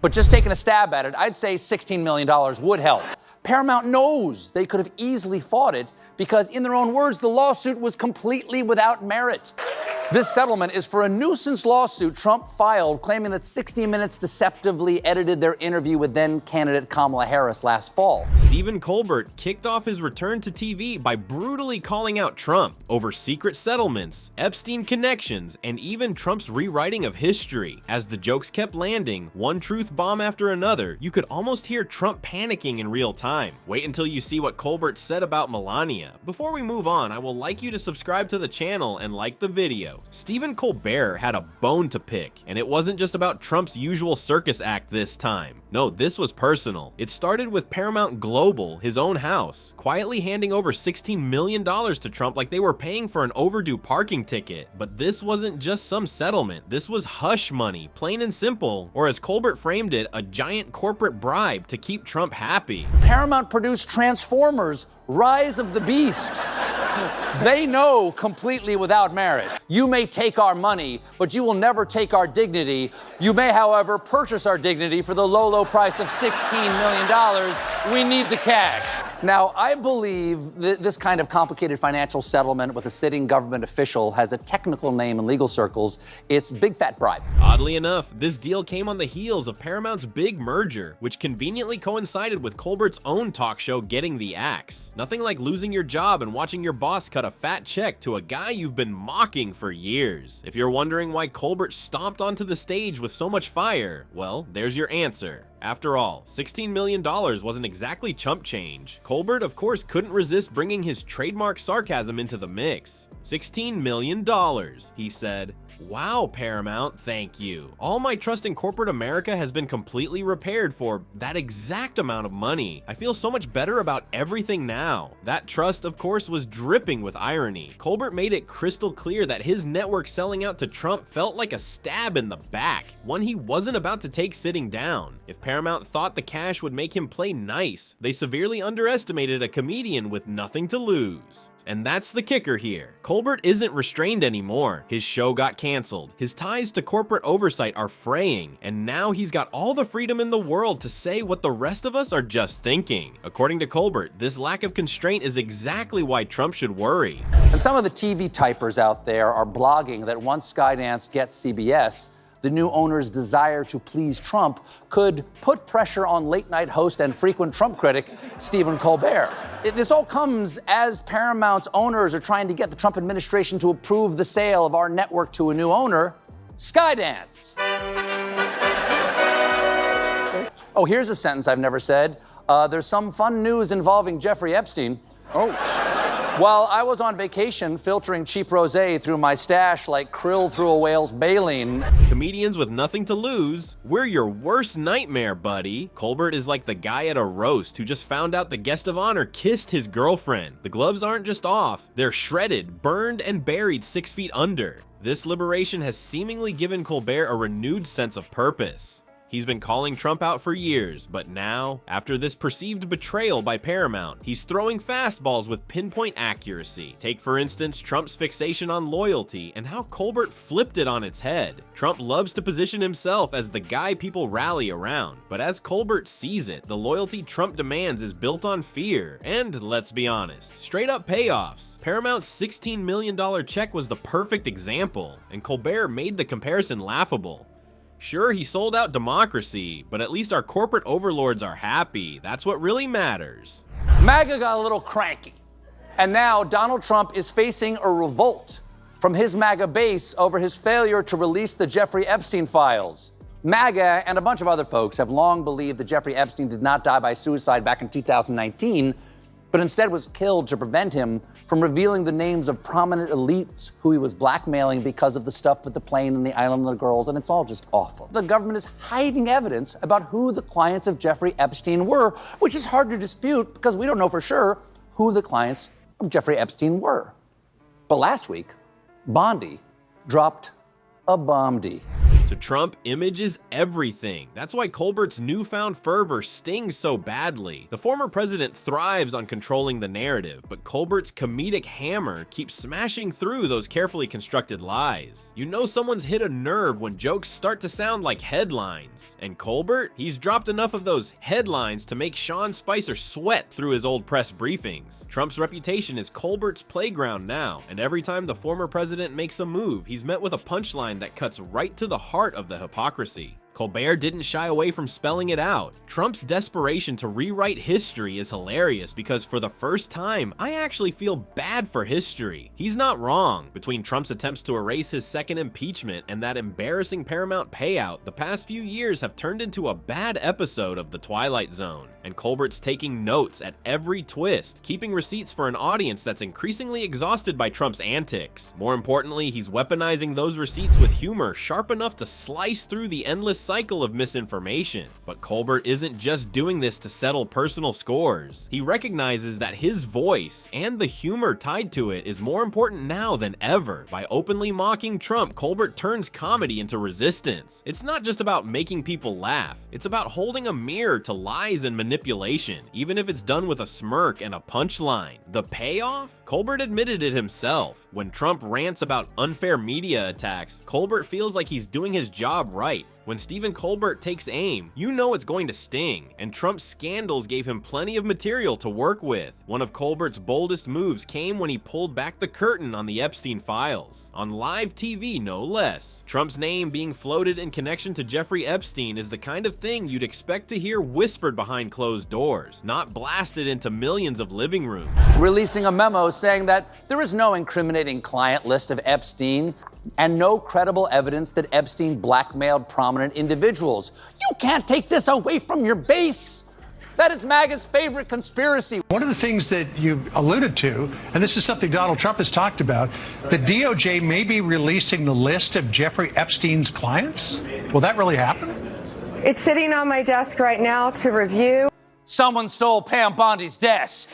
But just taking a stab at it, I'd say $16 million would help. Paramount knows they could have easily fought it because, in their own words, the lawsuit was completely without merit. This settlement is for a nuisance lawsuit Trump filed claiming that 60 Minutes deceptively edited their interview with then-candidate Kamala Harris last fall. Stephen Colbert kicked off his return to TV by brutally calling out Trump over secret settlements, Epstein connections, and even Trump's rewriting of history. As the jokes kept landing, one truth bomb after another, you could almost hear Trump panicking in real time. Wait until you see what Colbert said about Melania. Before we move on, I will like you to subscribe to the channel and like the video. Stephen Colbert had a bone to pick, and it wasn't just about Trump's usual circus act this time. No, this was personal. It started with Paramount Global, his own house, quietly handing over $16 million to Trump like they were paying for an overdue parking ticket. But this wasn't just some settlement, this was hush money, plain and simple, or as Colbert framed it, a giant corporate bribe to keep Trump happy. Paramount produced Transformers: Rise of the Beast. They know completely without merit. You may take our money, but you will never take our dignity. You may, however, purchase our dignity for the low price of $16 million. We need the cash. Now, I believe this kind of complicated financial settlement with a sitting government official has a technical name in legal circles. It's big fat bribe. Oddly enough, this deal came on the heels of Paramount's big merger, which conveniently coincided with Colbert's own talk show getting the axe. Nothing like losing your job and watching your boss cut a fat check to a guy you've been mocking for years. If you're wondering why Colbert stomped onto the stage with so much fire, well, there's your answer. After all, $16 million wasn't exactly chump change. Colbert, of course, couldn't resist bringing his trademark sarcasm into the mix. $16 million, he said. Wow, Paramount, thank you. All my trust in corporate America has been completely repaired for that exact amount of money. I feel so much better about everything now. That trust, of course, was dripping with irony. Colbert made it crystal clear that his network selling out to Trump felt like a stab in the back, one he wasn't about to take sitting down. If Paramount thought the cash would make him play nice, they severely underestimated a comedian with nothing to lose. And that's the kicker here. Colbert isn't restrained anymore. His show got canceled. His ties to corporate oversight are fraying, and now he's got all the freedom in the world to say what the rest of us are just thinking. According to Colbert, this lack of constraint is exactly why Trump should worry. And some of the TV typers out there are blogging that once Skydance gets CBS, the new owner's desire to please Trump could put pressure on late-night host and frequent Trump critic Stephen Colbert. This all comes as Paramount's owners are trying to get the Trump administration to approve the sale of our network to a new owner, Skydance. Oh, here's a sentence I've never said. There's some fun news involving Jeffrey Epstein. While I was on vacation filtering cheap rosé through my stash like krill through a whale's baleen. Comedians with nothing to lose, we're your worst nightmare, buddy. Colbert is like the guy at a roast who just found out the guest of honor kissed his girlfriend. The gloves aren't just off, they're shredded, burned, and buried 6 feet under. This liberation has seemingly given Colbert a renewed sense of purpose. He's been calling Trump out for years, but now, after this perceived betrayal by Paramount, he's throwing fastballs with pinpoint accuracy. Take, for instance, Trump's fixation on loyalty and how Colbert flipped it on its head. Trump loves to position himself as the guy people rally around, but as Colbert sees it, the loyalty Trump demands is built on fear and, let's be honest, straight-up payoffs. Paramount's $16 million check was the perfect example, and Colbert made the comparison laughable. Sure, he sold out democracy, but at least our corporate overlords are happy. That's what really matters. MAGA got a little cranky, and now Donald Trump is facing a revolt from his MAGA base over his failure to release the Jeffrey Epstein files. MAGA and a bunch of other folks have long believed that Jeffrey Epstein did not die by suicide back in 2019, but instead was killed to prevent him from revealing the names of prominent elites who he was blackmailing because of the stuff with the plane and the island and the girls, and it's all just awful. The government is hiding evidence about who the clients of Jeffrey Epstein were, which is hard to dispute because we don't know for sure who the clients of Jeffrey Epstein were. But last week, Bondi dropped a bomb-D. To Trump, image is everything. That's why Colbert's newfound fervor stings so badly. The former president thrives on controlling the narrative, but Colbert's comedic hammer keeps smashing through those carefully constructed lies. You know someone's hit a nerve when jokes start to sound like headlines. And Colbert? He's dropped enough of those headlines to make Sean Spicer sweat through his old press briefings. Trump's reputation is Colbert's playground now, and every time the former president makes a move, he's met with a punchline that cuts right to the heart of the hypocrisy. Colbert didn't shy away from spelling it out. Trump's desperation to rewrite history is hilarious because for the first time, I actually feel bad for history. He's not wrong. Between Trump's attempts to erase his second impeachment and that embarrassing Paramount payout, the past few years have turned into a bad episode of The Twilight Zone. And Colbert's taking notes at every twist, keeping receipts for an audience that's increasingly exhausted by Trump's antics. More importantly, he's weaponizing those receipts with humor sharp enough to slice through the endless cycle of misinformation. But Colbert isn't just doing this to settle personal scores. He recognizes that his voice and the humor tied to it is more important now than ever. By openly mocking Trump, Colbert turns comedy into resistance. It's not just about making people laugh. It's about holding a mirror to lies and manipulation, even if it's done with a smirk and a punchline. The payoff? Colbert admitted it himself. When Trump rants about unfair media attacks, Colbert feels like he's doing his job right. When Stephen Colbert takes aim, you know it's going to sting, and Trump's scandals gave him plenty of material to work with. One of Colbert's boldest moves came when he pulled back the curtain on the Epstein files, on live TV no less. Trump's name being floated in connection to Jeffrey Epstein is the kind of thing you'd expect to hear whispered behind closed doors, not blasted into millions of living rooms. Releasing a memo saying that there is no incriminating client list of Epstein and no credible evidence that Epstein blackmailed prominent individuals. You can't take this away from your base. That is MAGA's favorite conspiracy. One of the things that you alluded to, and this is something Donald Trump has talked about, the DOJ may be releasing the list of Jeffrey Epstein's clients. Will that really happen? It's sitting on my desk right now to review. Someone stole Pam Bondi's desk.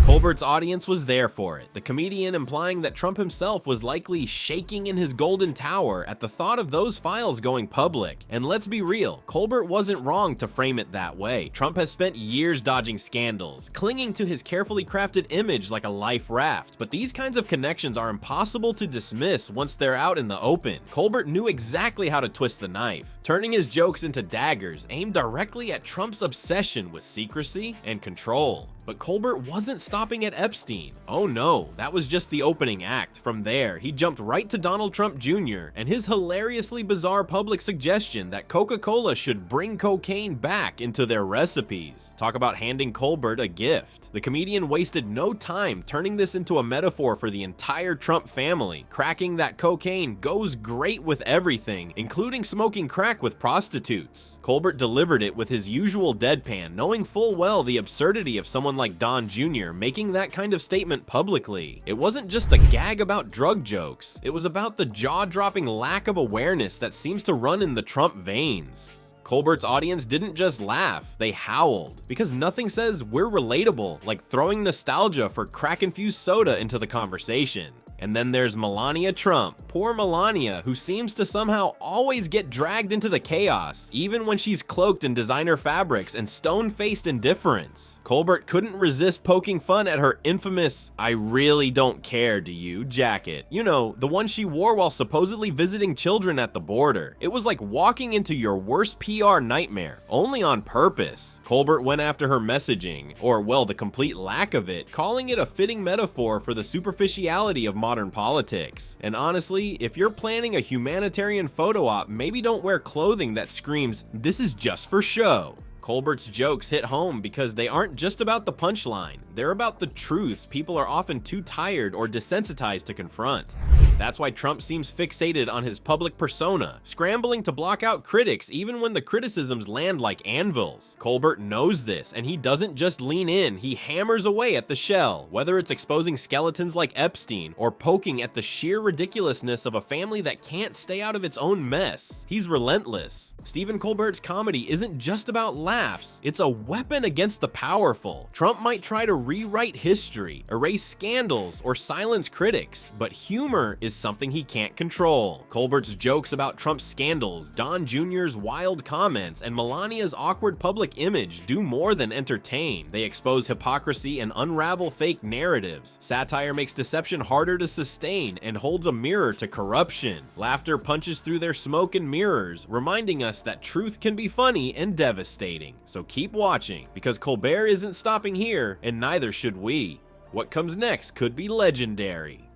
Colbert's audience was there for it, the comedian implying that Trump himself was likely shaking in his golden tower at the thought of those files going public. And let's be real, Colbert wasn't wrong to frame it that way. Trump has spent years dodging scandals, clinging to his carefully crafted image like a life raft, but these kinds of connections are impossible to dismiss once they're out in the open. Colbert knew exactly how to twist the knife, turning his jokes into daggers aimed directly at Trump's obsession with secrecy and control. But Colbert wasn't stopping at Epstein. Oh no, that was just the opening act. From there, he jumped right to Donald Trump Jr. and his hilariously bizarre public suggestion that Coca-Cola should bring cocaine back into their recipes. Talk about handing Colbert a gift. The comedian wasted no time turning this into a metaphor for the entire Trump family, cracking that cocaine goes great with everything, including smoking crack with prostitutes. Colbert delivered it with his usual deadpan, knowing full well the absurdity of someone like Don Jr. making that kind of statement publicly. It wasn't just a gag about drug jokes, it was about the jaw-dropping lack of awareness that seems to run in the Trump veins. Colbert's audience didn't just laugh, they howled, because nothing says we're relatable like throwing nostalgia for crack-infused soda into the conversation. And then there's Melania Trump, poor Melania, who seems to somehow always get dragged into the chaos, even when she's cloaked in designer fabrics and stone-faced indifference. Colbert couldn't resist poking fun at her infamous "I really don't care, do you" jacket. You know, the one she wore while supposedly visiting children at the border. It was like walking into your worst PR nightmare, only on purpose. Colbert went after her messaging, or well, the complete lack of it, calling it a fitting metaphor for the superficiality of modern politics. And honestly, if you're planning a humanitarian photo op, maybe don't wear clothing that screams, "This is just for show." Colbert's jokes hit home because they aren't just about the punchline, they're about the truths people are often too tired or desensitized to confront. That's why Trump seems fixated on his public persona, scrambling to block out critics even when the criticisms land like anvils. Colbert knows this, and he doesn't just lean in, he hammers away at the shell, whether it's exposing skeletons like Epstein or poking at the sheer ridiculousness of a family that can't stay out of its own mess. He's relentless. Stephen Colbert's comedy isn't just about laughs, it's a weapon against the powerful. Trump might try to rewrite history, erase scandals, or silence critics, but humor is something he can't control. Colbert's jokes about Trump's scandals, Don Jr.'s wild comments, and Melania's awkward public image do more than entertain. They expose hypocrisy and unravel fake narratives. Satire makes deception harder to sustain and holds a mirror to corruption. Laughter punches through their smoke and mirrors, reminding us that truth can be funny and devastating. So keep watching, because Colbert isn't stopping here, and neither should we. What comes next could be legendary.